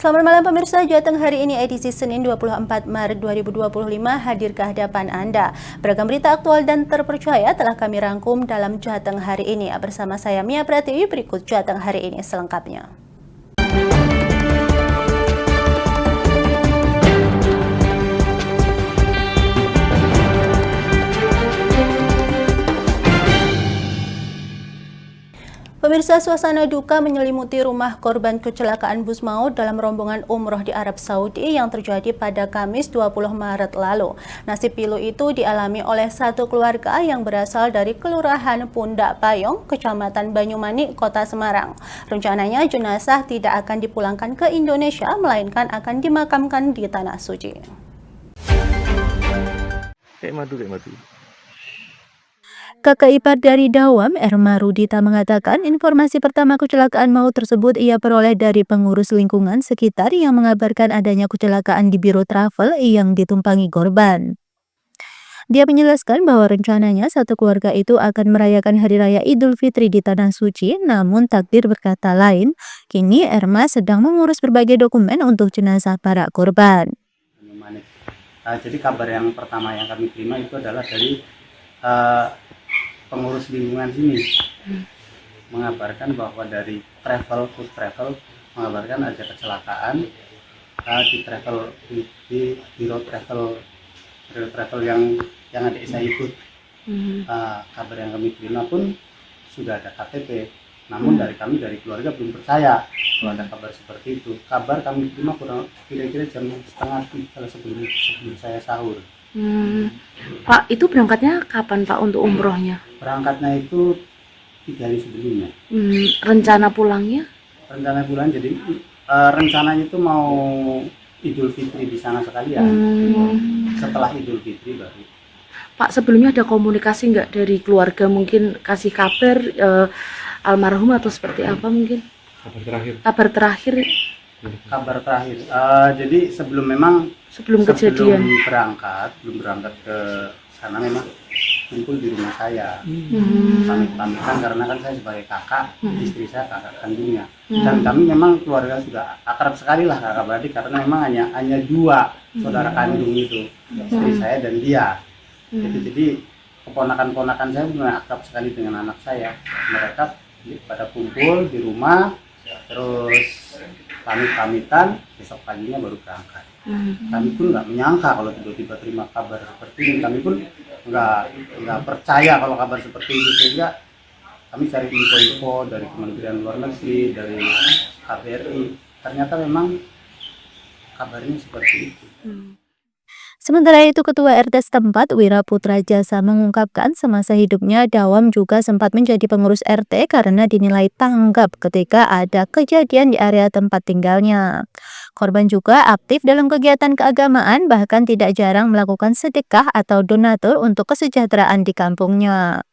Selamat malam pemirsa, Jateng hari ini edisi Senin 24 Maret 2025 hadir ke hadapan Anda. Beragam berita aktual dan terpercaya telah kami rangkum dalam Jateng hari ini. Bersama saya Mia Pratiwi, berikut Jateng hari ini selengkapnya. Pemirsa, suasana duka menyelimuti rumah korban kecelakaan bus maut dalam rombongan umroh di Arab Saudi yang terjadi pada Kamis 20 Maret lalu. Nasib pilu itu dialami oleh satu keluarga yang berasal dari Kelurahan Pundak Payong, Kecamatan Banyumanik, Kota Semarang. Rencananya jenazah tidak akan dipulangkan ke Indonesia, melainkan akan dimakamkan di Tanah Suci. Kakak ipar dari Dawam, Erma Rudita, mengatakan informasi pertama kecelakaan maut tersebut ia peroleh dari pengurus lingkungan sekitar yang mengabarkan adanya kecelakaan di Biro Travel yang ditumpangi korban. Dia menjelaskan bahwa rencananya satu keluarga itu akan merayakan Hari Raya Idul Fitri di Tanah Suci, namun takdir berkata lain. Kini Erma sedang mengurus berbagai dokumen untuk jenazah para korban. Jadi kabar yang pertama yang kami terima itu adalah dari pengurus lingkungan sini mengabarkan bahwa dari food travel mengabarkan ada kecelakaan di biro travel yang adik saya ikut. Kabar yang kami terima pun sudah ada KTP, namun dari keluarga belum percaya kalau ada kabar seperti itu. Kabar kami terima kurang kira-kira jam 2:30 sebelum saya sahur. Pak, itu berangkatnya kapan Pak untuk umrohnya? Berangkatnya itu 3 hari sebelumnya. Rencana pulangnya? Rencana pulang jadi rencananya itu mau Idul Fitri di sana sekalian. Setelah Idul Fitri baru. Pak, sebelumnya ada komunikasi nggak dari keluarga, mungkin kasih kabar almarhum atau seperti apa mungkin? Kabar terakhir. Jadi sebelum kejadian belum berangkat ke sana memang kumpul di rumah saya. Pamit-pamitan karena kan saya sebagai kakak, istri saya kakak kandungnya. Dan kami memang keluarga sudah akrab sekali lah kakak beradik karena memang hanya 2 saudara kandung itu, istri saya dan dia. Jadi keponakan-ponakan saya benar akrab sekali dengan anak saya. Mereka pada kumpul di rumah, terus pamit-pamitan, besok paginya baru berangkat. Kami pun nggak menyangka kalau tiba-tiba terima kabar seperti ini. Kami pun nggak percaya kalau kabar seperti itu, sehingga kami cari info-info dari Kementerian Luar Negeri, dari KBRI. Ternyata memang kabarnya seperti itu. Sementara itu, Ketua RT setempat, Wira Putra Jasa, mengungkapkan semasa hidupnya Dawam juga sempat menjadi pengurus RT karena dinilai tanggap ketika ada kejadian di area tempat tinggalnya. Korban juga aktif dalam kegiatan keagamaan, bahkan tidak jarang melakukan sedekah atau donatur untuk kesejahteraan di kampungnya.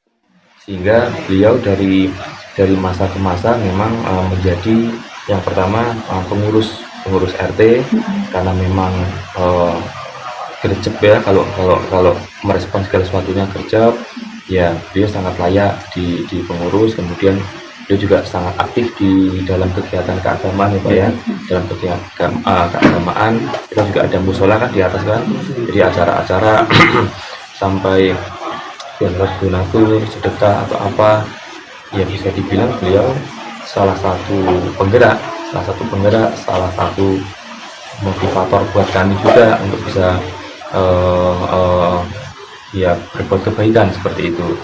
Sehingga beliau dari masa ke masa memang menjadi yang pertama pengurus RT karena memang gercep ya, kalau merespon segala sesuatunya gercep ya, beliau sangat layak di pengurus. Kemudian beliau juga sangat aktif di dalam kegiatan keagamaan ya Pak ya, dalam kegiatan keagamaan kita juga ada musola kan di atas kan, jadi acara-acara sampai donatur, sedekah atau apa ya, bisa dibilang beliau salah satu penggerak, salah satu motivator buat kami juga untuk bisa ya berbuat kebaikan seperti itu.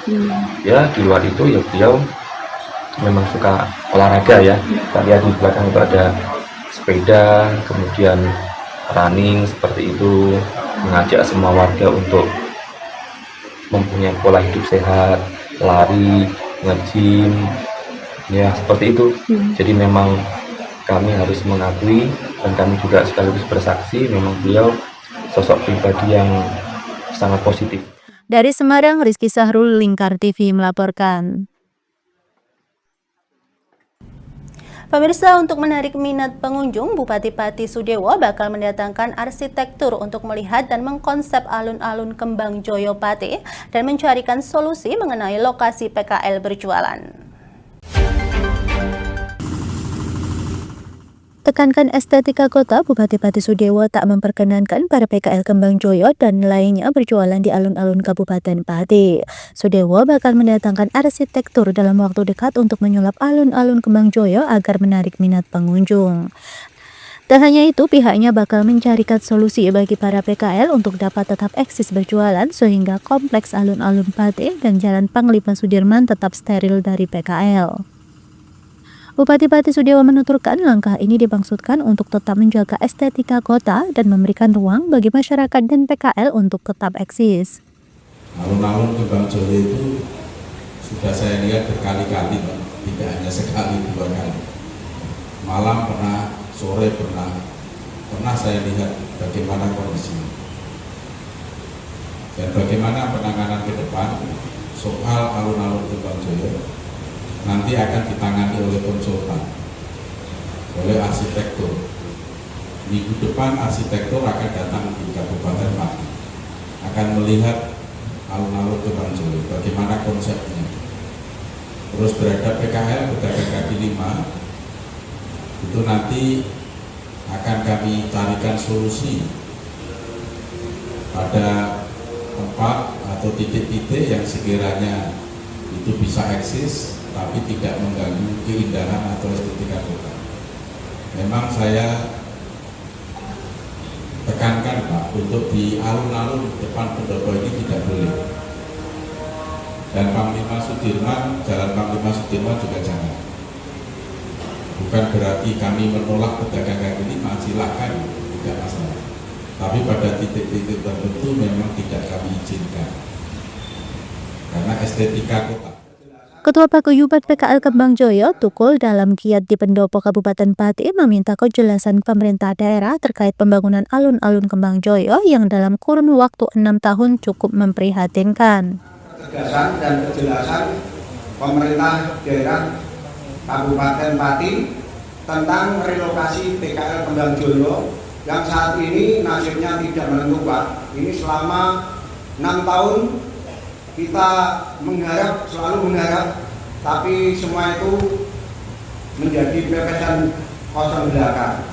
Ya di luar itu ya beliau memang suka olahraga ya. Kita lihat di belakang itu ada sepeda, kemudian running seperti itu, mengajak semua warga untuk mempunyai pola hidup sehat, lari, nge-gym, ya seperti itu. Jadi memang kami harus mengakui dan kami juga sekaligus bersaksi memang beliau sosok pribadi yang sangat positif. Dari Semarang, Rizky Sahrul, Lingkar TV melaporkan. Pemirsa, untuk menarik minat pengunjung, Bupati Pati Sudewo bakal mendatangkan arsitektur untuk melihat dan mengkonsep alun-alun Kembang Joyo Pati dan mencarikan solusi mengenai lokasi PKL berjualan. menekankan estetika kota, Bupati Pati Sudewo tak memperkenankan para PKL Kembang Joyo dan lainnya berjualan di alun-alun Kabupaten Pati. Sudewo bakal mendatangkan arsitektur dalam waktu dekat untuk menyulap alun-alun Kembang Joyo agar menarik minat pengunjung. Tak hanya itu, pihaknya bakal mencarikan solusi bagi para PKL untuk dapat tetap eksis berjualan sehingga kompleks alun-alun Pati dan Jalan Panglima Sudirman tetap steril dari PKL. Bupati Pati Sudewo menuturkan langkah ini dimaksudkan untuk tetap menjaga estetika kota dan memberikan ruang bagi masyarakat dan PKL untuk tetap eksis. Alun-alun Kembang Joyo itu sudah saya lihat berkali-kali, tidak hanya sekali, 2 kali. Malam pernah, sore pernah saya lihat bagaimana kondisinya dan bagaimana penanganan ke depan soal alun-alun Kembang Joyo nanti akan ditangani oleh konsultan, oleh arsitektur. Minggu depan arsitektur akan datang di Kabupaten Pati, akan melihat alun-alun Kembang Joyo bagaimana konsepnya. Terus berada PKL pedagang kaki 5 itu nanti akan kami carikan solusi pada tempat atau titik-titik yang sekiranya itu bisa eksis tapi tidak mengganggu keindahan atau estetika kota. Memang saya tekankan Pak, untuk di alun-alun depan pendopo ini tidak boleh. Dan Panglima Sudirman, Jalan Panglima Sudirman juga jangan. Bukan berarti kami menolak pedagang kaki 5, silakan, tidak masalah. Tapi pada titik-titik tertentu memang tidak kami izinkan karena estetika kota. Ketua Paguyuban PKL Kembang Joyo, Tukul, dalam giat di Pendopo Kabupaten Pati meminta kejelasan pemerintah daerah terkait pembangunan alun-alun Kembang Joyo yang dalam kurun waktu 6 tahun cukup memprihatinkan. Ketegasan dan kejelasan pemerintah daerah Kabupaten Pati tentang relokasi PKL Kembang Joyo yang saat ini nasibnya tidak menentu Pak. Ini selama 6 tahun kita selalu mengharap, tapi semua itu menjadi pepesan kosong belaka.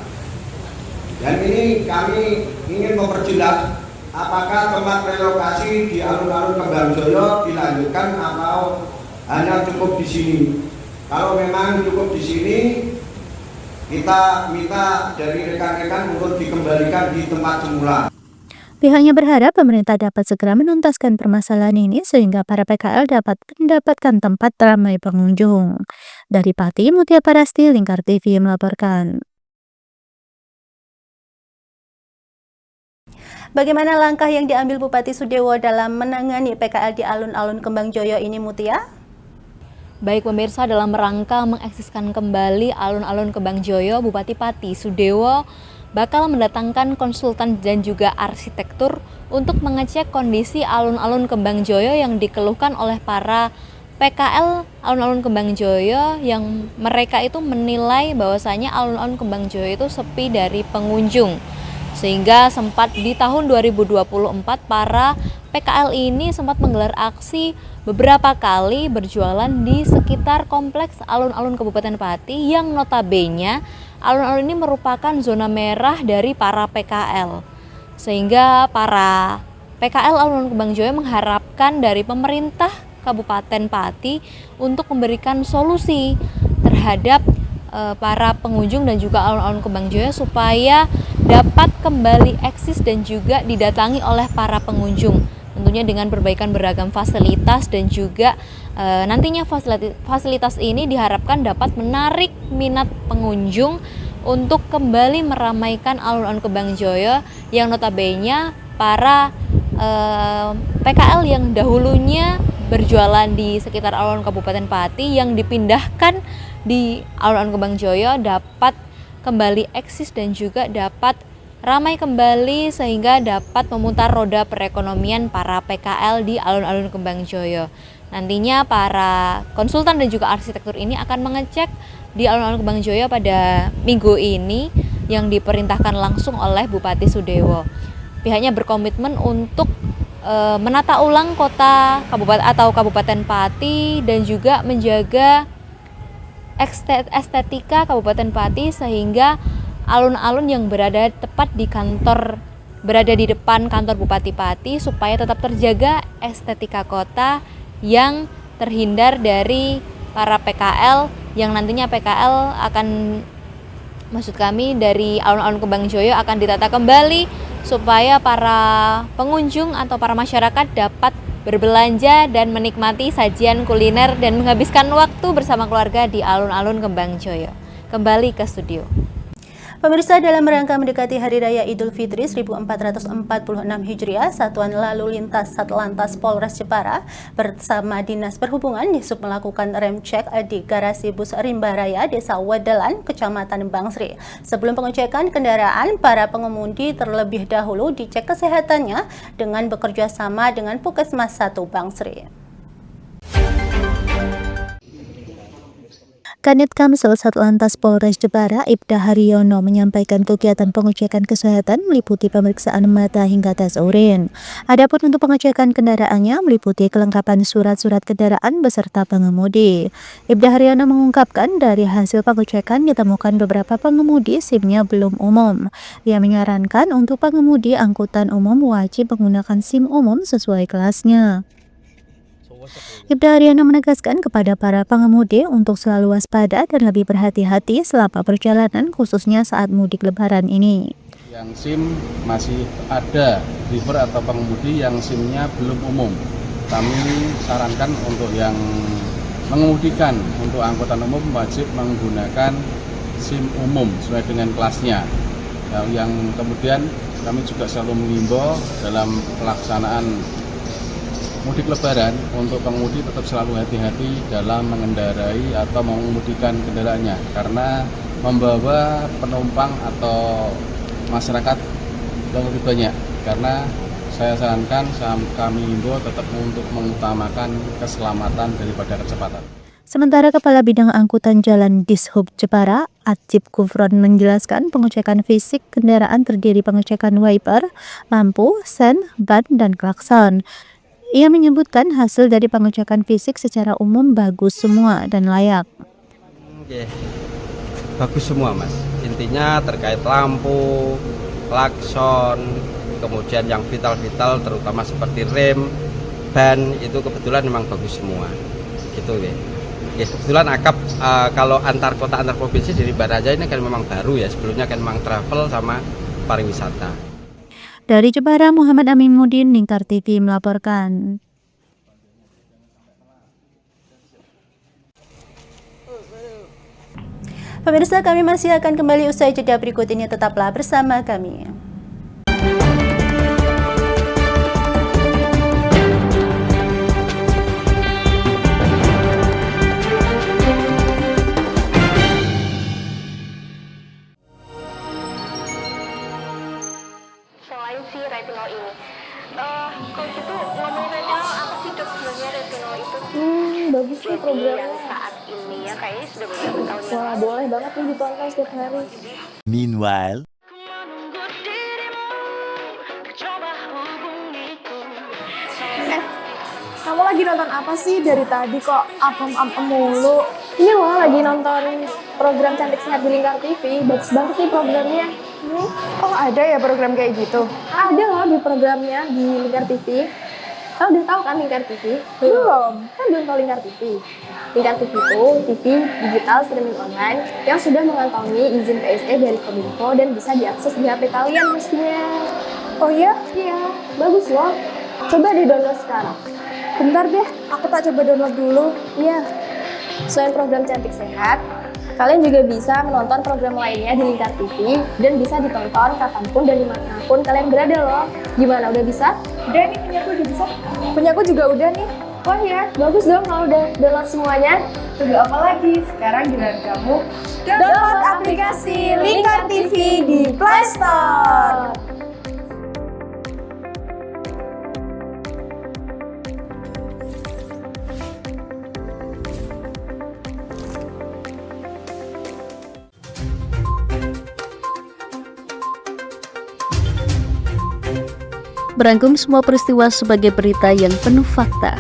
Dan ini kami ingin memperjelas apakah tempat relokasi di alun-alun Kembang Joyo dilanjutkan atau hanya cukup di sini. Kalau memang cukup di sini, kita minta dari rekan-rekan untuk dikembalikan di tempat semula. Pihaknya berharap pemerintah dapat segera menuntaskan permasalahan ini sehingga para PKL dapat mendapatkan tempat ramai pengunjung. Dari Pati, Mutia Parasti, Lingkar TV melaporkan. Bagaimana langkah yang diambil Bupati Sudewo dalam menangani PKL di alun-alun Kembang Joyo ini, Mutia? Baik pemirsa, dalam rangka mengeksiskan kembali alun-alun Kembang Joyo, Bupati Pati Sudewo bakal mendatangkan konsultan dan juga arsitektur untuk mengecek kondisi alun-alun Kembang Joyo yang dikeluhkan oleh para PKL alun-alun Kembang Joyo yang mereka itu menilai bahwasanya alun-alun Kembang Joyo itu sepi dari pengunjung. Sehingga sempat di tahun 2024 para PKL ini sempat menggelar aksi beberapa kali berjualan di sekitar kompleks alun-alun Kabupaten Pati yang notabene alun-alun ini merupakan zona merah dari para PKL. Sehingga para PKL alun-alun Kembang Joyo mengharapkan dari pemerintah Kabupaten Pati untuk memberikan solusi terhadap para pengunjung dan juga alun-alun Kembang Joyo supaya dapat kembali eksis dan juga didatangi oleh para pengunjung. Tentunya dengan perbaikan beragam fasilitas dan juga nantinya fasilitas ini diharapkan dapat menarik minat pengunjung untuk kembali meramaikan alun-alun Kembang Joyo yang notabene para PKL yang dahulunya berjualan di sekitar alun Kabupaten Pati yang dipindahkan di alun-alun Kembang Joyo dapat kembali eksis dan juga dapat ramai kembali sehingga dapat memutar roda perekonomian para PKL di alun-alun Kembang Joyo. Nantinya para konsultan dan juga arsitektur ini akan mengecek di alun-alun Kembang Joyo pada minggu ini yang diperintahkan langsung oleh Bupati Sudewo. Pihaknya berkomitmen untuk menata ulang kota Kabupaten Pati dan juga menjaga estetika Kabupaten Pati sehingga alun-alun yang berada tepat berada di depan kantor Bupati Pati supaya tetap terjaga estetika kota yang terhindar dari para PKL yang nantinya PKL dari alun-alun Kembang Joyo akan ditata kembali supaya para pengunjung atau para masyarakat dapat berbelanja dan menikmati sajian kuliner dan menghabiskan waktu bersama keluarga di alun-alun Kembang Joyo. Kembali ke studio. Pemirsa, dalam rangka mendekati Hari Raya Idul Fitri 1446 Hijriah, Satuan Lalu Lintas Satlantas Polres Jepara bersama Dinas Perhubungan Dishub melakukan rem cek di garasi bus Rimba Raya, Desa Wedelan, Kecamatan Bangsri. Sebelum pengecekan kendaraan, para pengemudi terlebih dahulu dicek kesehatannya dengan bekerja sama dengan Puskesmas 1 Bangsri. Kanit Kamsul Satlantas Polres Jepara, Ibda Haryono menyampaikan kegiatan pengecekan kesehatan meliputi pemeriksaan mata hingga tes urin. Adapun untuk pengecekan kendaraannya meliputi kelengkapan surat-surat kendaraan beserta pengemudi. Ibda Haryono mengungkapkan dari hasil pengecekan ditemukan beberapa pengemudi SIM-nya belum umum. Ia menyarankan untuk pengemudi angkutan umum wajib menggunakan SIM umum sesuai kelasnya. Ibda Haryono menegaskan kepada para pengemudi untuk selalu waspada dan lebih berhati-hati selama perjalanan, khususnya saat mudik lebaran ini. Yang SIM masih ada driver atau pengemudi yang SIM-nya belum umum. Kami sarankan untuk yang mengemudikan untuk angkutan umum wajib menggunakan SIM umum sesuai dengan kelasnya. Yang kemudian kami juga selalu mengimbau dalam pelaksanaan mudik lebaran untuk pengemudi tetap selalu hati-hati dalam mengendarai atau mengemudikan kendaraannya karena membawa penumpang atau masyarakat yang lebih banyak, karena saya sarankan kami himbau tetap untuk mengutamakan keselamatan daripada kecepatan. Sementara Kepala Bidang Angkutan Jalan Dishub Jepara, Atip Kufron menjelaskan pengecekan fisik kendaraan terdiri pengecekan wiper, lampu, sen, ban, dan klakson. Ia menyebutkan hasil dari pengecekan fisik secara umum bagus semua dan layak. Bagus semua, Mas. Intinya terkait lampu, klakson, kemudian yang vital-vital terutama seperti rem, ban, itu kebetulan memang bagus semua. Gitu ya. Kebetulan akap kalau antar kota antar provinsi di Rimba Raya ini kan memang baru ya. Sebelumnya kan memang travel sama pariwisata. Dari Jepara, Muhammad Amin Mudin, Lingkar TV melaporkan. Pemirsa, kami masih akan kembali usai jeda berikut ini, tetaplah bersama kami. Selain si retinol ini, kalau gitu ngomong retinol, apa sih dok sebenarnya retinol itu? Bagus nih programnya. Yang saat ini ya kayaknya sudah beberapa tahun yang Wah, boleh banget nih ditonton setiap hari. Meanwhile, Kamu lagi nonton apa sih dari tadi kok apem-apem mulu? Ini loh lagi nonton program Cantik Sehat di Lingkar TV. Bagus banget nih programnya. Oh ada ya program kayak gitu? Ada loh di programnya di Lingkar TV. Kamu udah tahu kan Lingkar TV? Belum. Kan belum tahu Lingkar TV. Lingkar TV itu TV digital streaming online yang sudah mengantongi izin PSE dari Kominfo dan bisa diakses di HP kalian mestinya. Oh iya? Iya, bagus loh. Coba di-download sekarang. Bentar deh, aku tak coba download dulu. Iya. Selain program Cantik Sehat, kalian juga bisa menonton program lainnya di Lingkar TV dan bisa ditonton kapanpun dan dimanapun kalian berada loh. Gimana, udah bisa? Udah nih, punyaku udah bisa. Punyaku juga udah nih. Wah ya, bagus dong kalau udah download semuanya. Tunggu apa lagi? Sekarang giliran kamu download aplikasi Lingkar TV di Play Store. Merangkum semua peristiwa sebagai berita yang penuh fakta.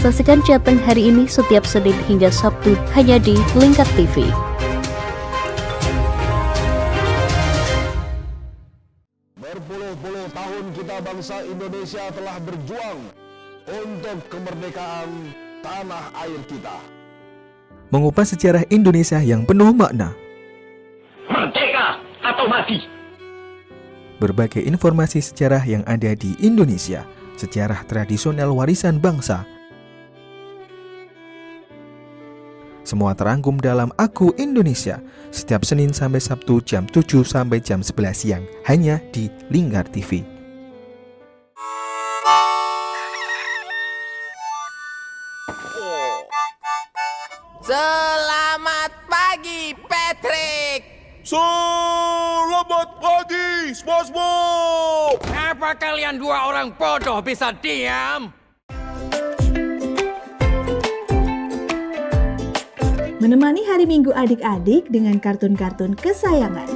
Saksikan Jateng hari ini setiap Senin hingga Sabtu hanya di Lingkar TV. Berpuluh-puluh tahun kita bangsa Indonesia telah berjuang untuk kemerdekaan tanah air kita. Mengupas sejarah Indonesia yang penuh makna. Merdeka atau mati. Berbagai informasi sejarah yang ada di Indonesia, sejarah tradisional warisan bangsa. Semua terangkum dalam Aku Indonesia, setiap Senin sampai Sabtu jam 7 sampai jam 11 siang, hanya di Lingkar TV. Selamat pagi, Patrick. Selamat pagi, SpongeBob. Apa kalian dua orang bodoh bisa diam? Menemani hari Minggu adik-adik dengan kartun-kartun kesayangan.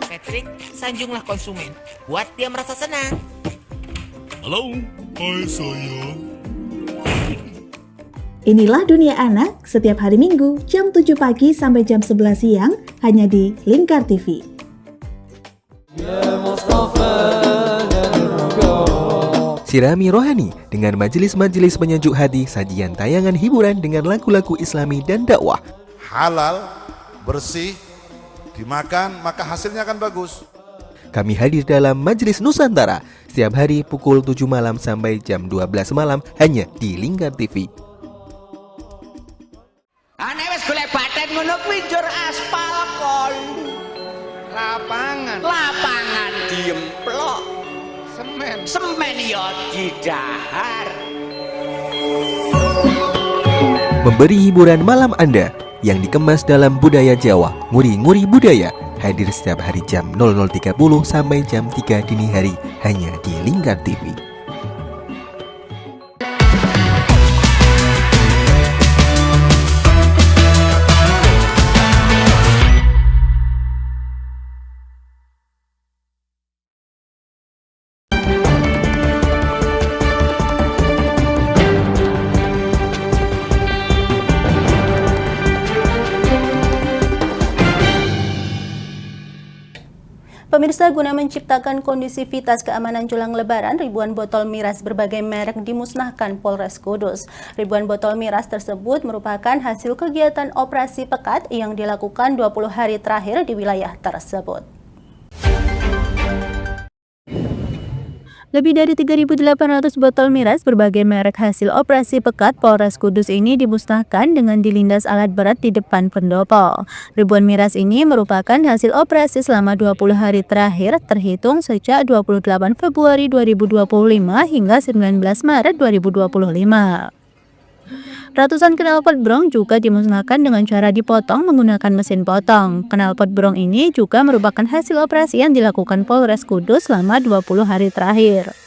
Patrick, sanjunglah konsumen. Buat dia merasa senang. Halo, hai sayang. Inilah Dunia Anak setiap hari Minggu jam 7 pagi sampai jam 11 siang hanya di Lingkar TV. Sirami rohani dengan majelis-majelis penyejuk hati, sajian tayangan hiburan dengan lagu-lagu Islami dan dakwah. Halal, bersih, dimakan maka hasilnya akan bagus. Kami hadir dalam Majelis Nusantara setiap hari pukul 7 malam sampai jam 12 malam hanya di Lingkar TV. Ane wis golek baten ngono kuwi njur aspal kol. Lapangan diemplok. Semen ya didahar. Memberi hiburan malam Anda yang dikemas dalam budaya Jawa, nguri-nguri budaya, hadir setiap hari jam 00.30 sampai jam 3 dini hari hanya di Lingkar TV. Pemirsa, guna menciptakan kondusivitas keamanan jelang Lebaran, ribuan botol miras berbagai merek dimusnahkan Polres Kudus. Ribuan botol miras tersebut merupakan hasil kegiatan operasi pekat yang dilakukan 20 hari terakhir di wilayah tersebut. Lebih dari 3.800 botol miras berbagai merek hasil operasi pekat Polres Kudus ini dimusnahkan dengan dilindas alat berat di depan pendopo. Ribuan miras ini merupakan hasil operasi selama 20 hari terakhir terhitung sejak 28 Februari 2025 hingga 19 Maret 2025. Ratusan knalpot brong juga dimusnahkan dengan cara dipotong menggunakan mesin potong. Knalpot brong ini juga merupakan hasil operasi yang dilakukan Polres Kudus selama 20 hari terakhir.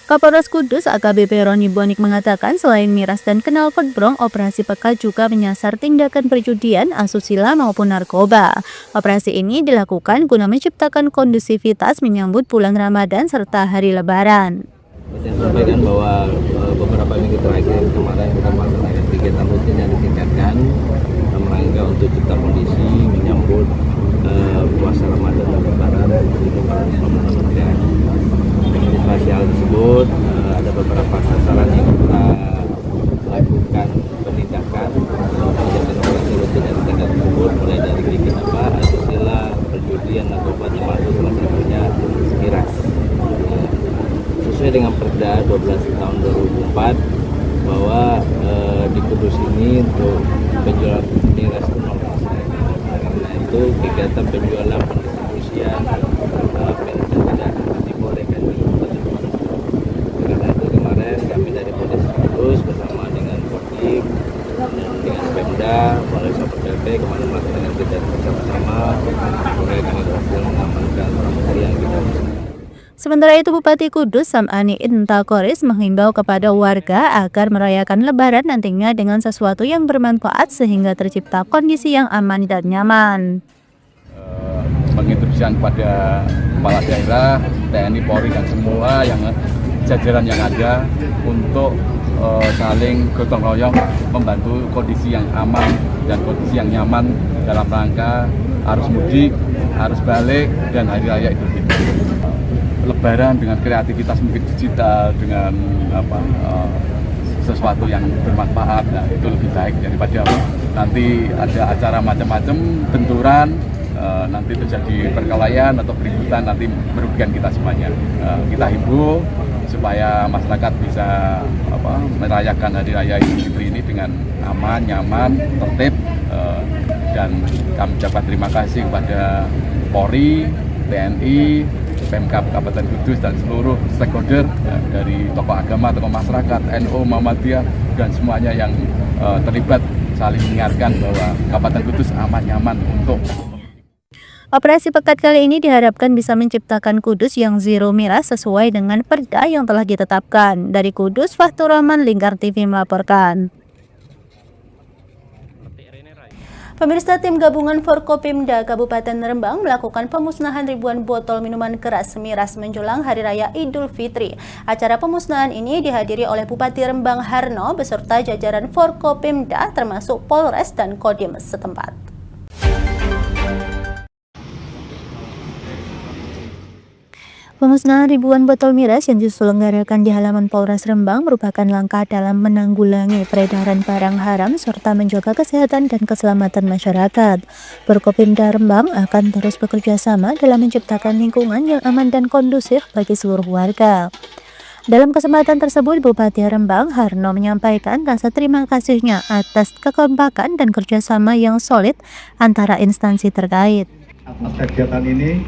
Kapolres Kudus AKBP Roni Bonik mengatakan selain miras dan knalpot brong, operasi pekat juga menyasar tindakan perjudian, asusila maupun narkoba. Operasi ini dilakukan guna menciptakan kondusivitas menyambut bulan Ramadan serta hari Lebaran. Saya sampaikan bahwa beberapa minggu terakhir kemarin kita melaksanakan kegiatan rutin yang ditingkatkan dalam rangka untuk cipta kondisi menyambut puasa Ramadan dan Lebaran di Lebaran yang antisipasi hal tersebut ada beberapa sasaran yang kita lakukan penindakan kegiatan operasi rutin yang ditingkatkan tersebut mulai dari bikin asusila, perjudian, narkoba, termasuk salah satunya miras. Sesuai dengan Perda 12 tahun 2004 bahwa di Kudus ini untuk penjualan miras itu 0%. Karena itu kegiatan penjualan pendistribusian tidak dibolehkan di teman-teman. Karena itu kemarin kami dari Polres Kudus bersama dengan Kodim dan dengan Pemda, Polres PP kemarin melaksanakan kegiatan bersama-sama. Kemudian kami berhasil mengamankan pramugari yang kita musnahkan. Sementara itu, Bupati Kudus Sam'ani Intakoris menghimbau kepada warga agar merayakan Lebaran nantinya dengan sesuatu yang bermanfaat sehingga tercipta kondisi yang aman dan nyaman. Menginstruksikan pada kepala daerah, TNI, Polri dan semua yang jajaran yang ada untuk saling gotong royong membantu kondisi yang aman dan kondisi yang nyaman dalam rangka arus mudik, arus balik, dan Hari Raya Idul Fitri. Lebaran dengan kreativitas mungkin digital, dengan sesuatu yang bermanfaat, nah itu lebih baik daripada nanti ada acara macam-macam, benturan, nanti terjadi perkelahian atau keributan, nanti merugikan kita semuanya. Kita himbau supaya masyarakat bisa merayakan Hari Raya Idul Fitri ini dengan aman, nyaman, tertib, dan kami ucapkan terima kasih kepada Polri, TNI, Pemkab Kabupaten Kudus, dan seluruh stakeholder dari tokoh agama, tokoh masyarakat, NU, Muhammadiyah, dan semuanya yang terlibat saling mengingatkan bahwa Kabupaten Kudus aman, nyaman untuk Operasi Pekat kali ini diharapkan bisa menciptakan Kudus yang zero miras sesuai dengan perda yang telah ditetapkan. Dari Kudus, Fahtur Rahman, Lingkar TV melaporkan. Pemirsa, tim gabungan Forkopimda Kabupaten Rembang melakukan pemusnahan ribuan botol minuman keras miras menjelang Hari Raya Idul Fitri. Acara pemusnahan ini dihadiri oleh Bupati Rembang Harno beserta jajaran Forkopimda termasuk Polres dan Kodim setempat. Pemusnahan ribuan botol miras yang diselenggarakan di halaman Polres Rembang merupakan langkah dalam menanggulangi peredaran barang haram serta menjaga kesehatan dan keselamatan masyarakat. Forkopimda Rembang akan terus bekerja sama dalam menciptakan lingkungan yang aman dan kondusif bagi seluruh warga. Dalam kesempatan tersebut, Bupati Rembang Harno menyampaikan rasa terima kasihnya atas kekompakan dan kerjasama yang solid antara instansi terkait. Atas kegiatan ini,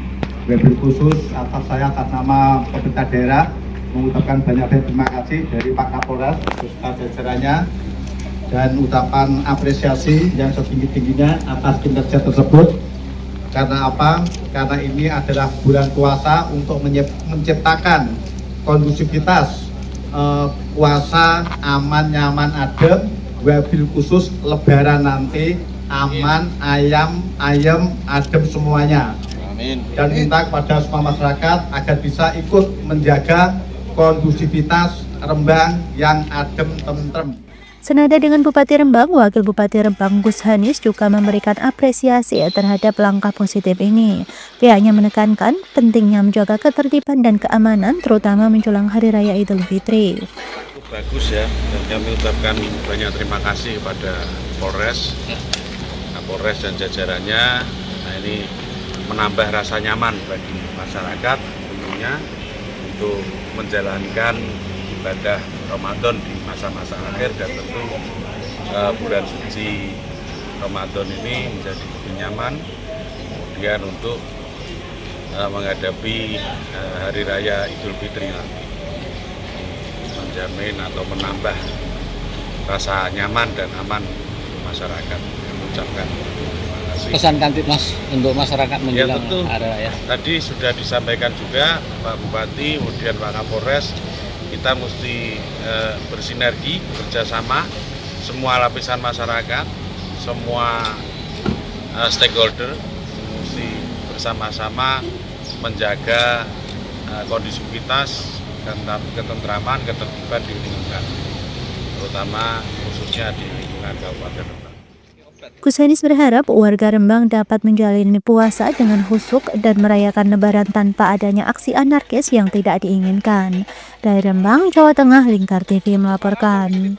wabil khusus atas nama pemerintah daerah mengucapkan banyak terima kasih dari Pak Kapolres beserta jajarannya dan ucapan apresiasi yang setinggi-tingginya atas kinerja tersebut. Karena apa? Karena ini adalah bulan puasa untuk menciptakan kondusivitas puasa aman, nyaman, adem, wabil khusus Lebaran nanti aman, ayam, adem semuanya. Dan minta kepada semua masyarakat agar bisa ikut menjaga kondusivitas Rembang yang adem, tentrem. Senada dengan Bupati Rembang, Wakil Bupati Rembang Gus Hanis juga memberikan apresiasi terhadap langkah positif ini. Pihaknya menekankan pentingnya menjaga ketertiban dan keamanan terutama menjelang Hari Raya Idul Fitri. Bagus ya, dan kami ucapkan banyak terima kasih kepada Polres, Kapolres dan jajarannya. Nah, ini menambah rasa nyaman bagi masyarakat tentunya untuk menjalankan ibadah Ramadan di masa-masa akhir, dan tentu bulan suci Ramadan ini menjadi lebih nyaman kemudian untuk menghadapi Hari Raya Idul Fitri nanti, menjamin atau menambah rasa nyaman dan aman untuk masyarakat. Mengucapkan pesan kantit Mas untuk masyarakat menjelang Hari Raya. Tadi sudah disampaikan juga Pak Bupati, kemudian Pak Kapolres, kita mesti bersinergi, bekerjasama, semua lapisan masyarakat, semua stakeholder mesti bersama-sama menjaga kondusivitas, ketentraman, ketertiban di lingkungan, terutama khususnya di lingkungan Kabupaten Rembang. Gus Hanis berharap warga Rembang dapat menjalani puasa dengan khusyuk dan merayakan Lebaran tanpa adanya aksi anarkis yang tidak diinginkan. Dari Rembang, Jawa Tengah, Lingkar TV melaporkan.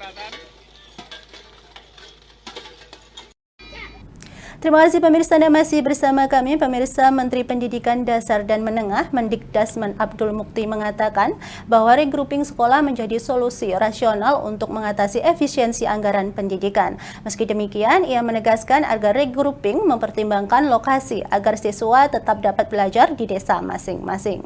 Terima kasih pemirsa, Anda masih bersama kami. Pemirsa, Menteri Pendidikan Dasar dan Menengah Mendikdasmen Abdul Mukti mengatakan bahwa regrouping sekolah menjadi solusi rasional untuk mengatasi efisiensi anggaran pendidikan. Meski demikian, ia menegaskan agar regrouping mempertimbangkan lokasi agar siswa tetap dapat belajar di desa masing-masing.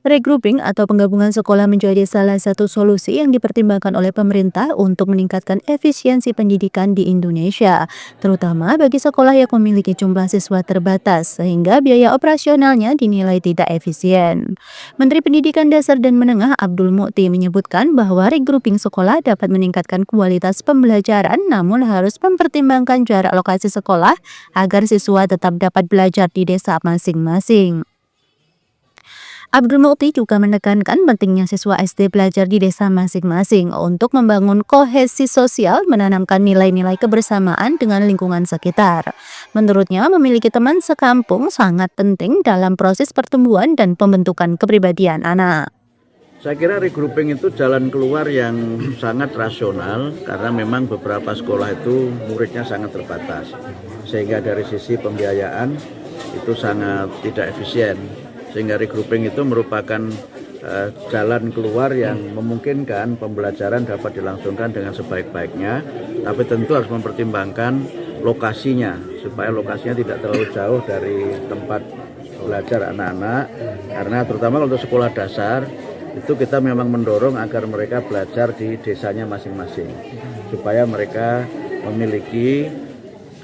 Regrouping atau penggabungan sekolah menjadi salah satu solusi yang dipertimbangkan oleh pemerintah untuk meningkatkan efisiensi pendidikan di Indonesia, terutama bagi sekolah yang memiliki jumlah siswa terbatas, sehingga biaya operasionalnya dinilai tidak efisien. Menteri Pendidikan Dasar dan Menengah Abdul Mukti menyebutkan bahwa regrouping sekolah dapat meningkatkan kualitas pembelajaran, namun harus mempertimbangkan jarak lokasi sekolah agar siswa tetap dapat belajar di desa masing-masing. Abdul Mukti juga menekankan pentingnya siswa SD belajar di desa masing-masing untuk membangun kohesi sosial, menanamkan nilai-nilai kebersamaan dengan lingkungan sekitar. Menurutnya, memiliki teman sekampung sangat penting dalam proses pertumbuhan dan pembentukan kepribadian anak. Saya kira regrouping itu jalan keluar yang sangat rasional karena memang beberapa sekolah itu muridnya sangat terbatas. Sehingga dari sisi pembiayaan itu sangat tidak efisien. Sehingga regrouping itu merupakan jalan keluar yang memungkinkan pembelajaran dapat dilangsungkan dengan sebaik-baiknya. Tapi tentu harus mempertimbangkan lokasinya supaya lokasinya tidak terlalu jauh dari tempat belajar anak-anak. Karena terutama untuk sekolah dasar itu kita memang mendorong agar mereka belajar di desanya masing-masing supaya mereka memiliki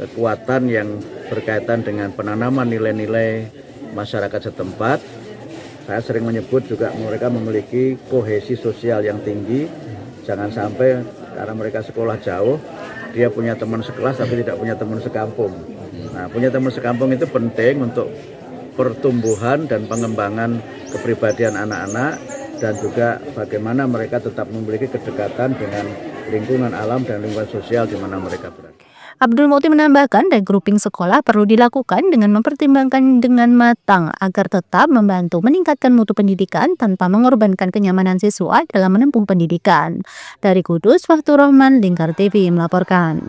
kekuatan yang berkaitan dengan penanaman nilai-nilai masyarakat setempat. Saya sering menyebut juga mereka memiliki kohesi sosial yang tinggi. Jangan sampai karena mereka sekolah jauh dia punya teman sekelas tapi tidak punya teman sekampung. Nah, punya teman sekampung itu penting untuk pertumbuhan dan pengembangan kepribadian anak-anak dan juga bagaimana mereka tetap memiliki kedekatan dengan lingkungan alam dan lingkungan sosial di mana mereka berada. Abdul Mukti menambahkan regrouping sekolah perlu dilakukan dengan mempertimbangkan dengan matang agar tetap membantu meningkatkan mutu pendidikan tanpa mengorbankan kenyamanan siswa dalam menempuh pendidikan. Dari Kudus, Faktur Rahman, Lingkar TV melaporkan.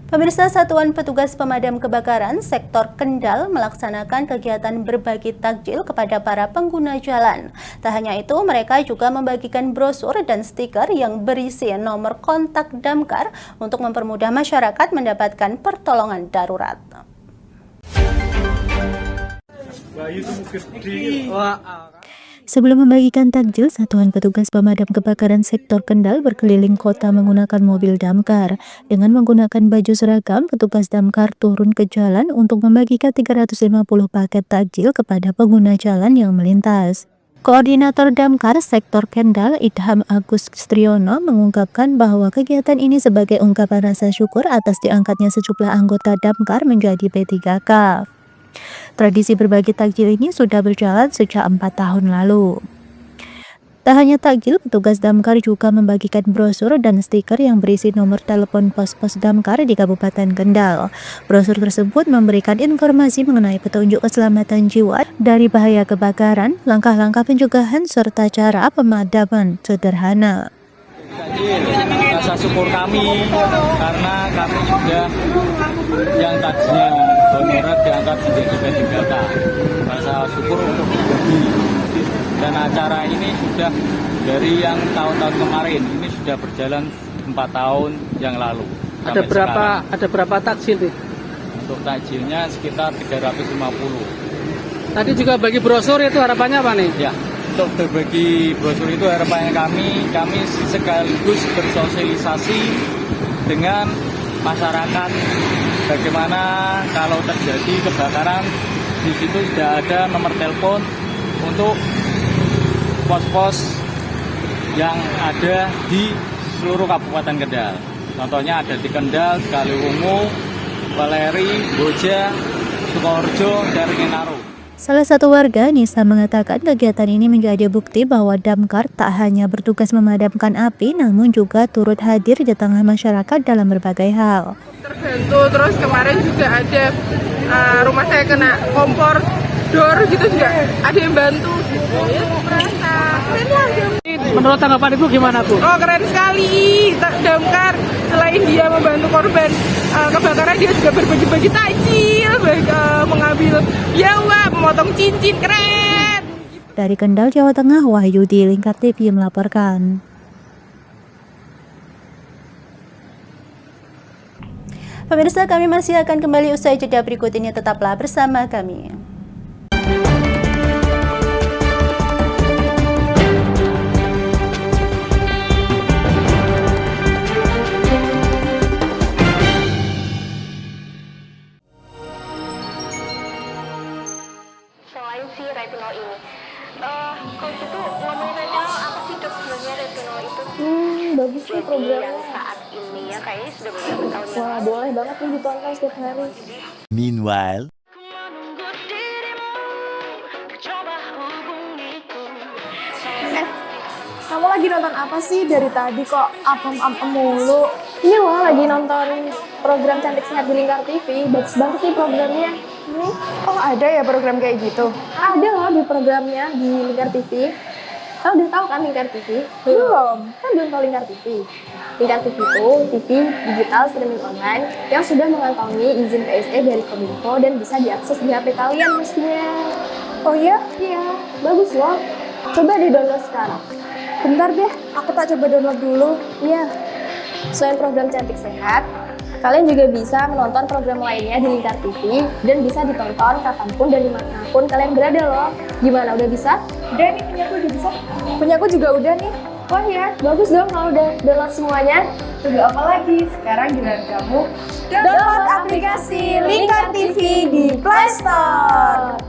Pemirsa, Satuan Petugas Pemadam Kebakaran Sektor Kendal melaksanakan kegiatan berbagi takjil kepada para pengguna jalan. Tak hanya itu, mereka juga membagikan brosur dan stiker yang berisi nomor kontak damkar untuk mempermudah masyarakat mendapatkan pertolongan darurat. Sebelum membagikan takjil, Satuan Petugas Pemadam Kebakaran Sektor Kendal berkeliling kota menggunakan mobil damkar. Dengan menggunakan baju seragam, petugas damkar turun ke jalan untuk membagikan 350 paket takjil kepada pengguna jalan yang melintas. Koordinator Damkar Sektor Kendal, Idham Agus Striono, mengungkapkan bahwa kegiatan ini sebagai ungkapan rasa syukur atas diangkatnya sejumlah anggota damkar menjadi P3K. Tradisi berbagi takjil ini sudah berjalan sejak 4 tahun lalu. Tak hanya takjil, petugas damkar juga membagikan brosur dan stiker yang berisi nomor telepon pos-pos damkar di Kabupaten Kendal. Brosur tersebut memberikan informasi mengenai petunjuk keselamatan jiwa dari bahaya kebakaran, langkah-langkah pencegahan, serta cara pemadaman sederhana. Rasa syukur kami karena kami sudah yang tadinya honorer diangkat menjadi P3K. Rasa syukur untuk berbagi. Dan acara ini sudah dari yang tahun-tahun kemarin, ini sudah berjalan 4 tahun yang lalu. Ada berapa takjil? Untuk takjilnya sekitar 350. Tadi juga bagi brosur, itu harapannya apa nih? Ya. Untuk berbagi brosur itu harapannya kami sekaligus bersosialisasi dengan masyarakat bagaimana kalau terjadi kebakaran. Di situ sudah ada nomor telepon untuk pos-pos yang ada di seluruh Kabupaten Kendal. Contohnya ada di Kendal, Kaliwungu, Weleri, Boja, Sukoharjo, dan Ringenaro. Salah satu warga, Nisa, mengatakan kegiatan ini menjadi bukti bahwa damkar tak hanya bertugas memadamkan api, namun juga turut hadir di tengah masyarakat dalam berbagai hal. Terbantu, terus kemarin juga ada rumah saya kena kompor door gitu, juga ada yang bantu. Merasa keren lah. Menurut tanggapan Ibu gimana, Bu? Oh, keren sekali. Damkar selain dia membantu korban kebakaran, dia juga berbagi-bagi takjil, mengambil biawa, memotong cincin, keren. Dari Kendal, Jawa Tengah, Wahyudi, Lingkar TV melaporkan. Pemirsa, kami masih akan kembali usai jeda berikut ini, tetaplah bersama kami. Selain si retinol ini, kalau gitu ngomongin retinol, apa sih dok sebenarnya retinol itu? Bagus sih programnya. Saat ini ya, kayaknya sudah beberapa tahun. Wah, boleh banget nih ditonton setiap hari. Meanwhile, Kamu lagi nonton apa sih dari tadi kok apem-apem mulu? Ini loh, lagi nonton program Cantik Sehat di Lingkar TV. Bagus banget nih programnya. Ini. Oh, ada ya program kayak gitu? Ada loh di programnya di Lingkar TV. Kamu udah tahu kan Lingkar TV? Belum. Kan belum tahu Lingkar TV. Lingkar TV itu TV digital streaming online yang sudah mengantongi izin PSE dari Kominfo dan bisa diakses di HP kalian mestinya. Oh iya? Iya, bagus loh. Coba di-download sekarang. Bentar deh, aku tak coba download dulu. Iya. Selain program Cantik Sehat, kalian juga bisa menonton program lainnya di Lingkar TV dan bisa ditonton kapanpun dan dimanapun kalian berada loh. Gimana, udah bisa? Udah nih, punyaku udah bisa. Punyaku juga udah nih. Wah ya, bagus dong kalau udah download semuanya. Tunggu apa lagi? Sekarang giliran kamu download aplikasi Lingkar TV di Play Store.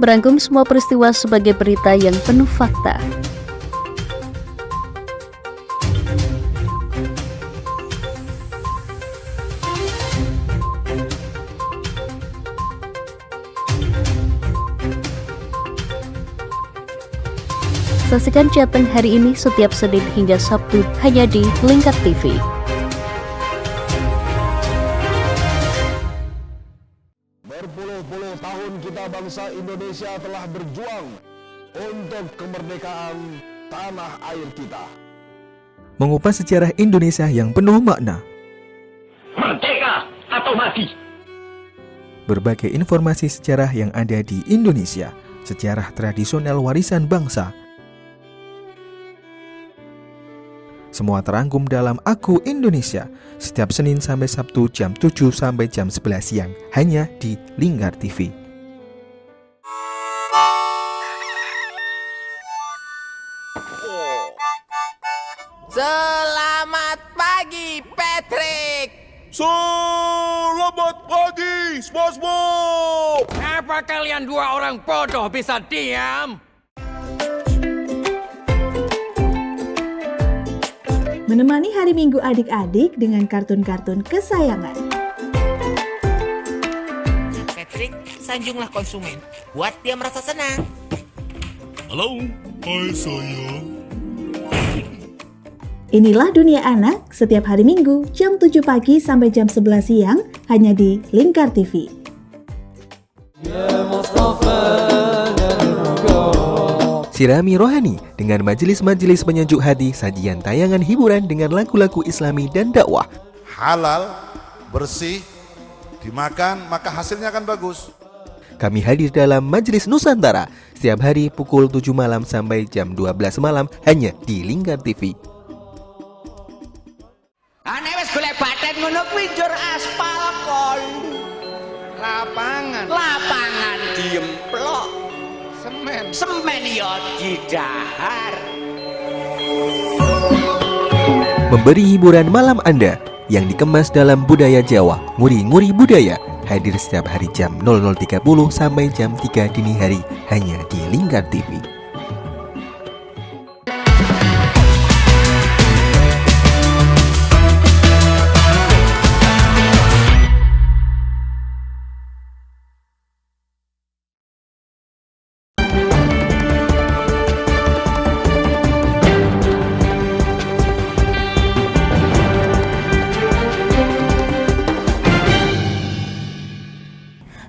Merangkum semua peristiwa sebagai berita yang penuh fakta. Saksikan Jateng hari ini setiap Senin hingga Sabtu hanya di Lingkar TV. Berpuluh-puluh tahun kita bangsa Indonesia telah berjuang untuk kemerdekaan tanah air kita. Mengupas sejarah Indonesia yang penuh makna. Merdeka atau mati. Berbagai informasi sejarah yang ada di Indonesia, sejarah tradisional warisan bangsa. Semua terangkum dalam Aku Indonesia, setiap Senin sampai Sabtu jam 7 sampai jam 11 siang, hanya di Lingkar TV. Selamat pagi, Patrick. Selamat pagi, SpongeBob. Apa kalian dua orang bodoh bisa diam? Menemani hari Minggu adik-adik dengan kartun-kartun kesayangan. Patrick, sanjunglah konsumen. Buat dia merasa senang. Halo, hai sayang. Inilah Dunia Anak setiap hari Minggu jam 7 pagi sampai jam 11 siang hanya di Lingkar TV. Sirami rohani dengan majelis-majelis penyejuk hati, sajian tayangan hiburan dengan lagu-lagu Islami dan dakwah. Halal, bersih, dimakan maka hasilnya akan bagus. Kami hadir dalam Majelis Nusantara setiap hari pukul 7 malam sampai jam 12 malam hanya di Lingkar TV. Ane wis golek baten ngono kuwi njur aspal kon. Lapangan diemplok. Semen ya didahar. Memberi hiburan malam Anda yang dikemas dalam budaya Jawa, nguri-nguri budaya, hadir setiap hari jam 00.30 sampai jam 3 dini hari hanya di Lingkar TV.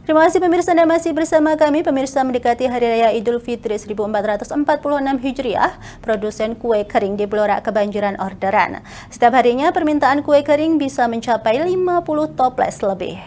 Terima kasih pemirsa, Anda masih bersama kami. Pemirsa, mendekati Hari Raya Idul Fitri 1446 Hijriah, produsen kue kering di Blora kebanjiran orderan. Setiap harinya permintaan kue kering bisa mencapai 50 toples lebih.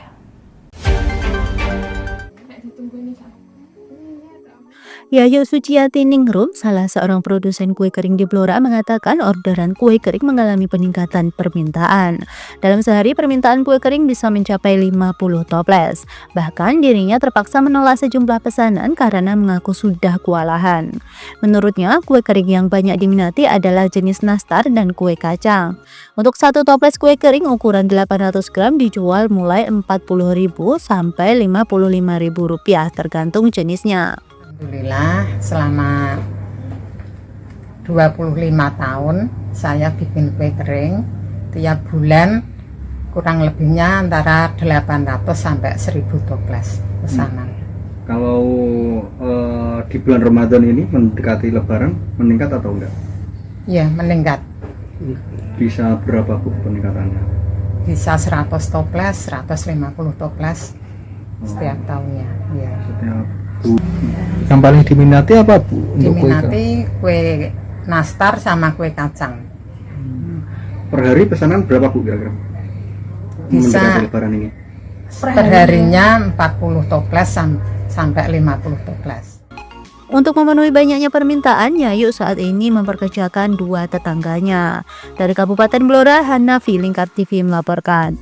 Yayu Suciati Ningrum, salah seorang produsen kue kering di Blora, mengatakan orderan kue kering mengalami peningkatan permintaan. Dalam sehari, permintaan kue kering bisa mencapai 50 toples. Bahkan dirinya terpaksa menolak sejumlah pesanan karena mengaku sudah kewalahan. Menurutnya, kue kering yang banyak diminati adalah jenis nastar dan kue kacang. Untuk satu toples kue kering ukuran 800 gram dijual mulai Rp40.000 sampai Rp55.000 tergantung jenisnya. Alhamdulillah selama 25 tahun saya bikin kue kering. Tiap bulan kurang lebihnya antara 800 sampai 1000 toples pesanan. Kalau di bulan Ramadan ini mendekati Lebaran meningkat atau enggak? Iya, meningkat. Bisa berapa Bu peningkatannya? Bisa 100 toples, 150 toples setiap tahunnya. Ya. Setiap Yang paling diminati apa Bu? Diminati kue nastar sama kue kacang. Per hari pesanan berapa Bu kira-kira? Bisa Lebaran ini. perharinya 40 toples sampai 50 toples. Untuk memenuhi banyaknya permintaan, Yayu saat ini memperkerjakan 2 tetangganya. Dari Kabupaten Blora, Hanafi, Lingkar TV melaporkan.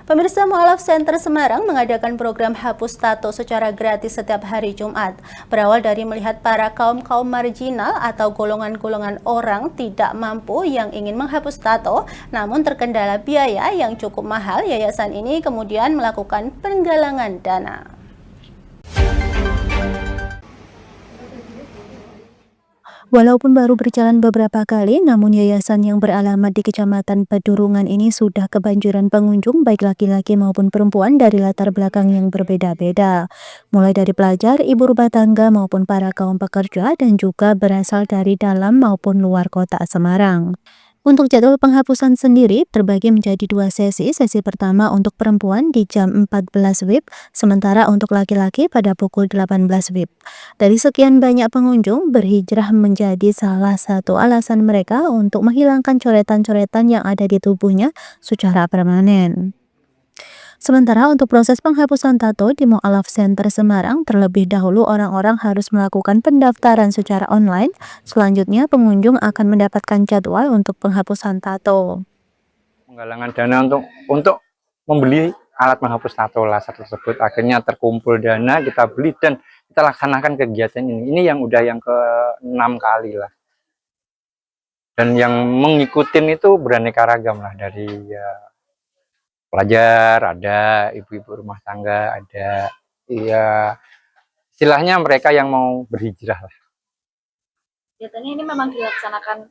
Pemirsa, Mu'alaf Center Semarang mengadakan program hapus tato secara gratis setiap hari Jumat. Berawal dari melihat para kaum-kaum marginal atau golongan-golongan orang tidak mampu yang ingin menghapus tato, namun terkendala biaya yang cukup mahal, yayasan ini kemudian melakukan penggalangan dana. Walaupun baru berjalan beberapa kali, namun yayasan yang beralamat di Kecamatan Pedurungan ini sudah kebanjiran pengunjung baik laki-laki maupun perempuan dari latar belakang yang berbeda-beda. Mulai dari pelajar, ibu rumah tangga maupun para kaum pekerja dan juga berasal dari dalam maupun luar kota Semarang. Untuk jadwal penghapusan sendiri terbagi menjadi 2 sesi. Sesi pertama untuk perempuan di jam 14 WIB, sementara untuk laki-laki pada pukul 18 WIB. Dari sekian banyak pengunjung, berhijrah menjadi salah satu alasan mereka untuk menghilangkan coretan-coretan yang ada di tubuhnya secara permanen. Sementara untuk proses penghapusan tato di Mu'alaf Center Semarang, terlebih dahulu orang-orang harus melakukan pendaftaran secara online. Selanjutnya pengunjung akan mendapatkan jadwal untuk penghapusan tato. Penggalangan dana untuk membeli alat menghapus tato laser tersebut, akhirnya terkumpul dana, kita beli dan kita laksanakan kegiatan ini. Ini yang udah yang ke-6 kali lah. Dan yang mengikutin itu beraneka ragam lah, dari pelajar, ada ibu-ibu rumah tangga, ada istilahnya mereka yang mau berhijrah lah. Kegiatannya ini memang dilaksanakan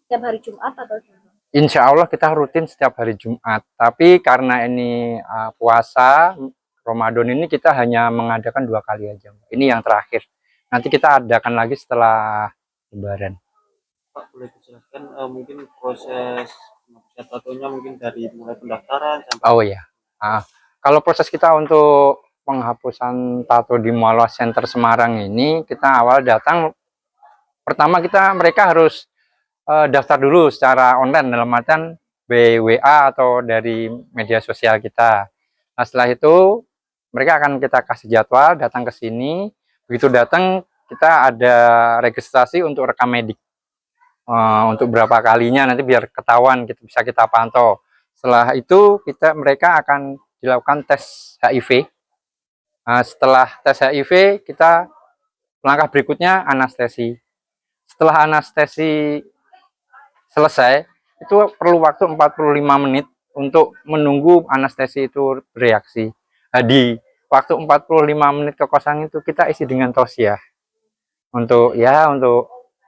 setiap hari Jumat atau gimana? Insya Allah kita rutin setiap hari Jumat, tapi karena ini puasa Ramadan ini kita hanya mengadakan 2 kali aja. Ini yang terakhir. Nanti kita adakan lagi setelah Lebaran. Pak, boleh dijelaskan mungkin proses tatonya mungkin dari mulai pendaftaran sampai... Oh iya, kalau proses kita untuk penghapusan tato di Mu'alaf Center Semarang ini, kita awal datang, pertama mereka harus daftar dulu secara online dalam artian WA atau dari media sosial kita. Nah setelah itu mereka akan kita kasih jadwal datang ke sini. Begitu datang kita ada registrasi untuk rekam medik. Untuk berapa kalinya nanti biar ketahuan, bisa kita pantau. Setelah itu mereka akan dilakukan tes HIV. Setelah tes HIV kita langkah berikutnya anestesi. Setelah anestesi selesai itu perlu waktu 45 menit untuk menunggu anestesi itu bereaksi. Di waktu 45 menit kekosongan itu kita isi dengan tausiah untuk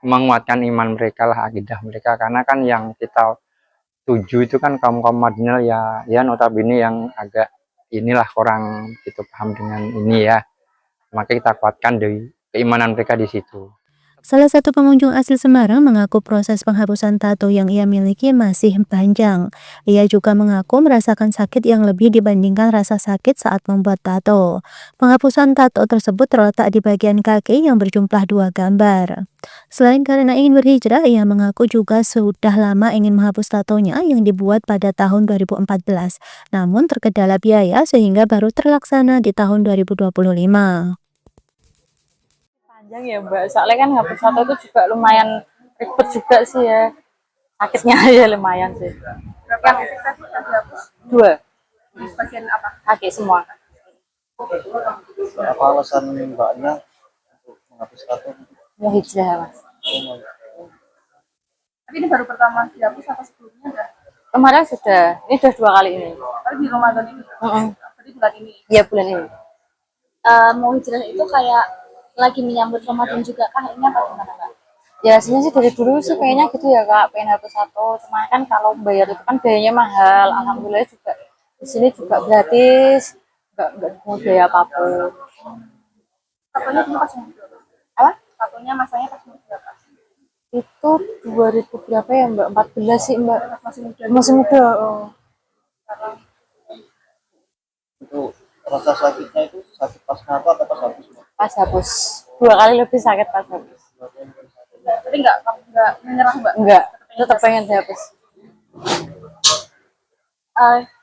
menguatkan iman mereka lah, akidah mereka, karena kan yang kita tuju itu kan kaum-kaum marginal ya notabene yang agak inilah kurang gitu paham dengan ini ya, maka kita kuatkan dari keimanan mereka di situ. Salah satu pengunjung asli Semarang mengaku proses penghapusan tato yang ia miliki masih panjang. Ia juga mengaku merasakan sakit yang lebih dibandingkan rasa sakit saat membuat tato. Penghapusan tato tersebut terletak di bagian kaki yang berjumlah 2 gambar. Selain karena ingin berhijrah, ia mengaku juga sudah lama ingin menghapus tatonya yang dibuat pada tahun 2014. Namun terkendala biaya sehingga baru terlaksana di tahun 2025. Panjang ya Mbak, soalnya kan hapus tato itu juga lumayan ribet juga sih ya, sakitnya ya lumayan sih. Berapa titik yang dihapus? 2. Di bagian apa? Kaki semua. Apa alasan Mbaknya untuk menghapus tato? Mau hijrah Mas. Tapi ini baru pertama dihapus atau sebelumnya udah? Kemarin sudah, ini sudah 2 kali ini. Tapi di Ramadan ini? Berarti bulan ini? Iya bulan ini. Mau hijrah itu kayak lagi menyambut Ramadan juga kah ini apa gimana Kak? Ya sebenarnya sih dari dulu sih pengennya gitu ya Kak, pengen hapus tato. Cuma kan kalau bayar itu kan biayanya mahal. Alhamdulillah juga di sini juga gratis, nggak dipungut biaya apapun. Tatonya dulu pas umur berapa? Apa? Tatonya masanya pas umur berapa? Itu 2000 berapa ya Mbak? 14 sih Mbak. Masih muda. Masih muda. Oh. Itu rasa sakitnya itu sakit pas nato atau pas hapus? Pas hapus. 2 kali lebih sakit pas hapus. Tapi nggak menyerah Mbak? Enggak, tetap pengen dihapus.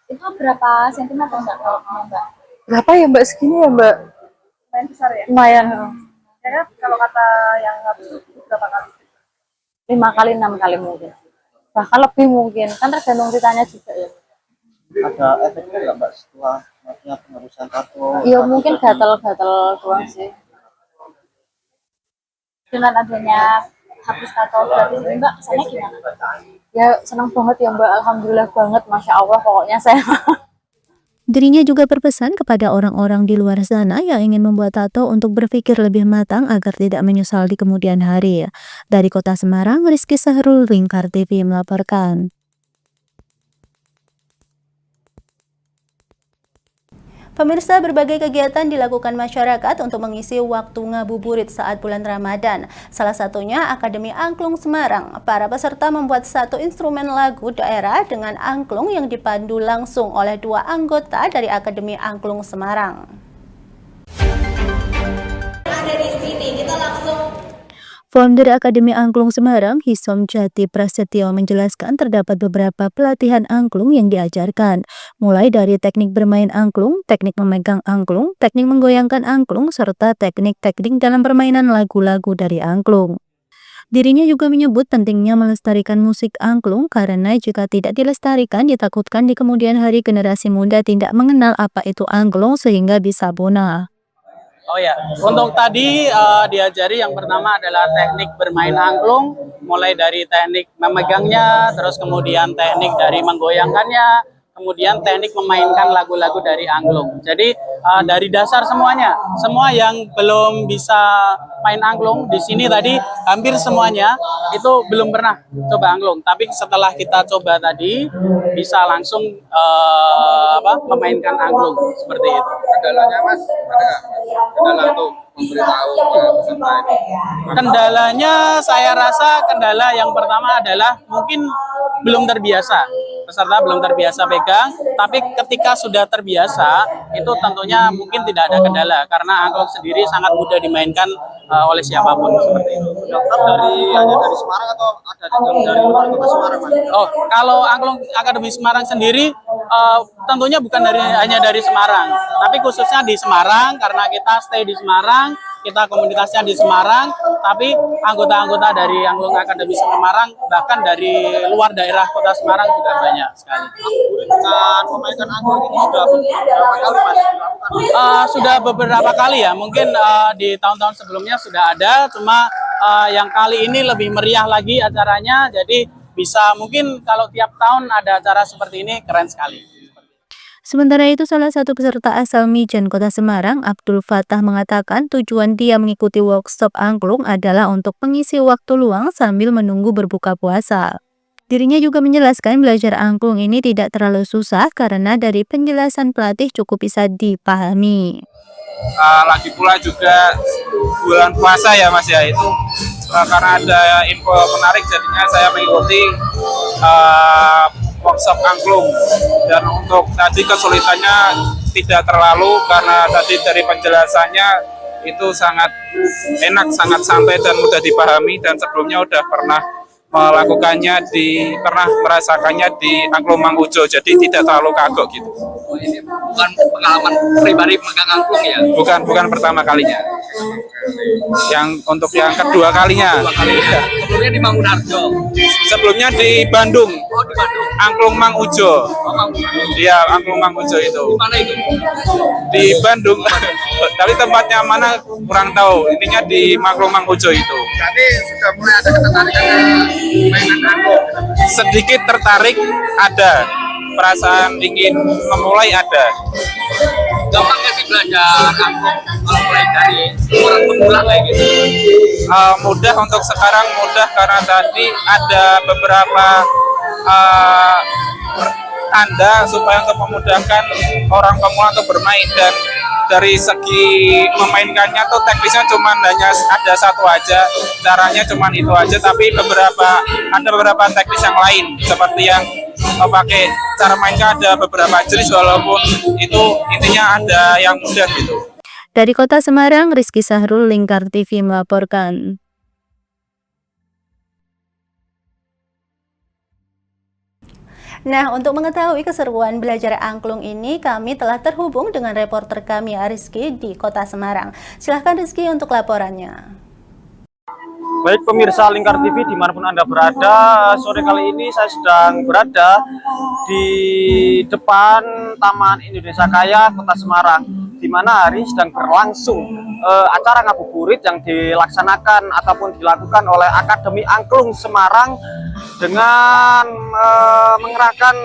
Itu berapa sentimeter Mbak? Mbak? Berapa ya Mbak? Segini ya Mbak? Lumayan besar ya? Lumayan. Ya kalau kata yang hapus itu berapa kali? 5 kali 6 kali mungkin. Bahkan lebih mungkin. Kan tergantung ceritanya juga ya. Ada efeknya nggak Mbak setelah matinya penghapusan tato? Iya mungkin gatal-gatal doang sih. Dengan adanya hapus tato gratis ini Mbak, kesannya gimana? Ya senang banget ya Mbak, alhamdulillah banget, Masya Allah pokoknya saya. Dirinya juga berpesan kepada orang-orang di luar sana yang ingin membuat tato untuk berpikir lebih matang agar tidak menyesal di kemudian hari. Dari Kota Semarang, Rizky Sahrul, Lingkar TV melaporkan. Pemirsa, berbagai kegiatan dilakukan masyarakat untuk mengisi waktu ngabuburit saat bulan Ramadan. Salah satunya Akademi Angklung Semarang. Para peserta membuat satu instrumen lagu daerah dengan angklung yang dipandu langsung oleh 2 anggota dari Akademi Angklung Semarang. Ada di sini, kita langsung. Founder Akademi Angklung Semarang, Hisom Jati Prasetyo menjelaskan terdapat beberapa pelatihan angklung yang diajarkan, mulai dari teknik bermain angklung, teknik memegang angklung, teknik menggoyangkan angklung, serta teknik-teknik dalam permainan lagu-lagu dari angklung. Dirinya juga menyebut pentingnya melestarikan musik angklung karena jika tidak dilestarikan ditakutkan di kemudian hari generasi muda tidak mengenal apa itu angklung sehingga bisa punah. Oh ya, untuk tadi diajari yang pertama adalah teknik bermain angklung, mulai dari teknik memegangnya, terus kemudian teknik dari menggoyangkannya, kemudian teknik memainkan lagu-lagu dari angklung. Jadi dari dasar semuanya, semua yang belum bisa main angklung di sini tadi hampir semuanya itu belum pernah coba angklung. Tapi setelah kita coba tadi bisa langsung memainkan angklung seperti itu. Kendalanya Mas, ada kendala untuk memberitahu peserta ini? Kendalanya saya rasa kendala yang pertama adalah mungkin belum terbiasa. Peserta belum terbiasa pegang, tapi ketika sudah terbiasa itu tentunya mungkin tidak ada kendala karena angklung sendiri sangat mudah dimainkan oleh siapapun seperti itu. Hanya dari Semarang atau ada dari luar kota Semarang Mas? Oh, kalau angklung Akademi Semarang sendiri tentunya bukan hanya dari Semarang, tapi khususnya di Semarang karena kita stay di Semarang, kita komunitasnya di Semarang, tapi anggota-anggota dari Angklung Akademi Semarang bahkan dari luar daerah kota Semarang juga banyak sekali. Memainkan angklung ini sudah beberapa kali Mas? Sudah beberapa kali ya, mungkin di tahun-tahun sebelumnya sudah ada, cuma yang kali ini lebih meriah lagi acaranya, jadi bisa mungkin kalau tiap tahun ada acara seperti ini keren sekali. Sementara itu, salah satu peserta asal Mijen, Kota Semarang, Abdul Fatah mengatakan tujuan dia mengikuti workshop angklung adalah untuk mengisi waktu luang sambil menunggu berbuka puasa. Dirinya juga menjelaskan belajar angklung ini tidak terlalu susah karena dari penjelasan pelatih cukup bisa dipahami. Lagi pula juga bulan puasa ya Mas ya, itu karena ada info menarik jadinya saya mengikuti workshop angklung. Dan untuk tadi kesulitannya tidak terlalu karena tadi dari penjelasannya itu sangat enak, sangat santai dan mudah dipahami, dan sebelumnya udah pernah melakukannya pernah merasakannya di Angklung Mang Ujo, jadi tidak terlalu kagok gitu. Oh, ini bukan pengalaman pribadi megang angklung ya? Bukan pertama kalinya. Untuk yang kedua kalinya. Sebelumnya di Mangunarjo. Sebelumnya di Bandung. Oh, di Bandung. Angklung Mang Ujo. Oh, Mang Ujo. Iya, Angklung Mang Ujo itu. Di mana itu? Di Bandung. Tapi tempatnya mana kurang tahu. Intinya di Angklung Mang Ujo itu. Jadi sudah mulai ada ketertarikan mainan angklung. Sedikit tertarik ada. Perasaan ingin memulai ada. Gampang nggak sih belajar angklung kalau mulai dari orang pemula kayak gitu? Mudah untuk sekarang, mudah karena tadi ada beberapa tanda supaya untuk memudahkan orang pemula untuk bermain, dan dari segi memainkannya tuh teknisnya cuman hanya ada satu aja, caranya cuman itu aja, tapi ada beberapa teknis yang lain seperti yang pakai cara mainnya ada beberapa jenis, walaupun itu intinya ada yang mudah gitu. Dari Kota Semarang, Rizky Sahrul, Lingkar TV melaporkan. Nah, untuk mengetahui keseruan belajar angklung ini, kami telah terhubung dengan reporter kami Rizky di Kota Semarang. Silahkan Rizky untuk laporannya. Baik pemirsa Lingkar TV dimanapun Anda berada, sore kali ini saya sedang berada di depan Taman Indonesia Kaya Kota Semarang, di mana hari sedang berlangsung acara ngabuburit yang dilaksanakan ataupun dilakukan oleh Akademi Angklung Semarang dengan mengerahkan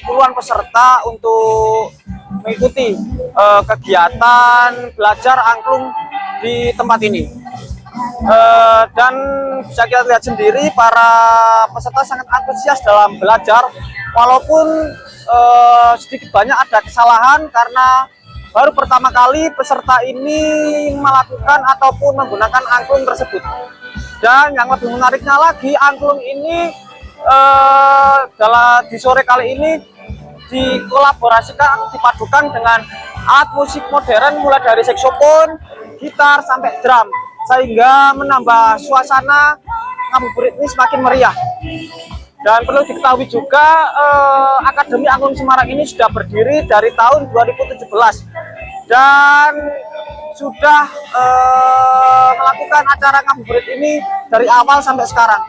puluhan peserta untuk mengikuti kegiatan belajar angklung di tempat ini. Dan bisa kita lihat sendiri para peserta sangat antusias dalam belajar, walaupun sedikit banyak ada kesalahan karena baru pertama kali peserta ini melakukan ataupun menggunakan angklung tersebut. Dan yang lebih menariknya lagi, angklung ini di sore kali ini dikolaborasikan, dipadukan dengan alat musik modern mulai dari saksofon, gitar sampai drum, sehingga menambah suasana ngabuburit ini semakin meriah. Dan perlu diketahui juga Akademi Angklung Semarang ini sudah berdiri dari tahun 2017 dan sudah melakukan acara ngabuburit ini dari awal sampai sekarang.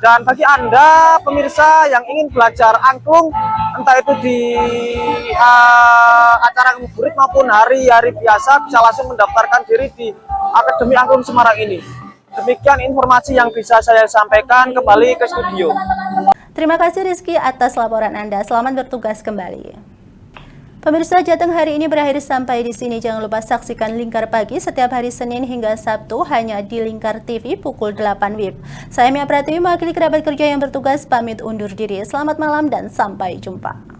Dan bagi Anda pemirsa yang ingin belajar angklung, entah itu di acara ngabuburit maupun hari-hari biasa, bisa langsung mendaftarkan diri di Akademi Angklung Semarang ini. Demikian informasi yang bisa saya sampaikan, kembali ke studio. Terima kasih Rizky atas laporan Anda. Selamat bertugas kembali. Pemirsa, Jateng hari ini berakhir sampai di sini. Jangan lupa saksikan Lingkar Pagi setiap hari Senin hingga Sabtu hanya di Lingkar TV pukul 8 WIB. Saya Mia Pratiwi, mewakili kerabat kerja yang bertugas, pamit undur diri. Selamat malam dan sampai jumpa.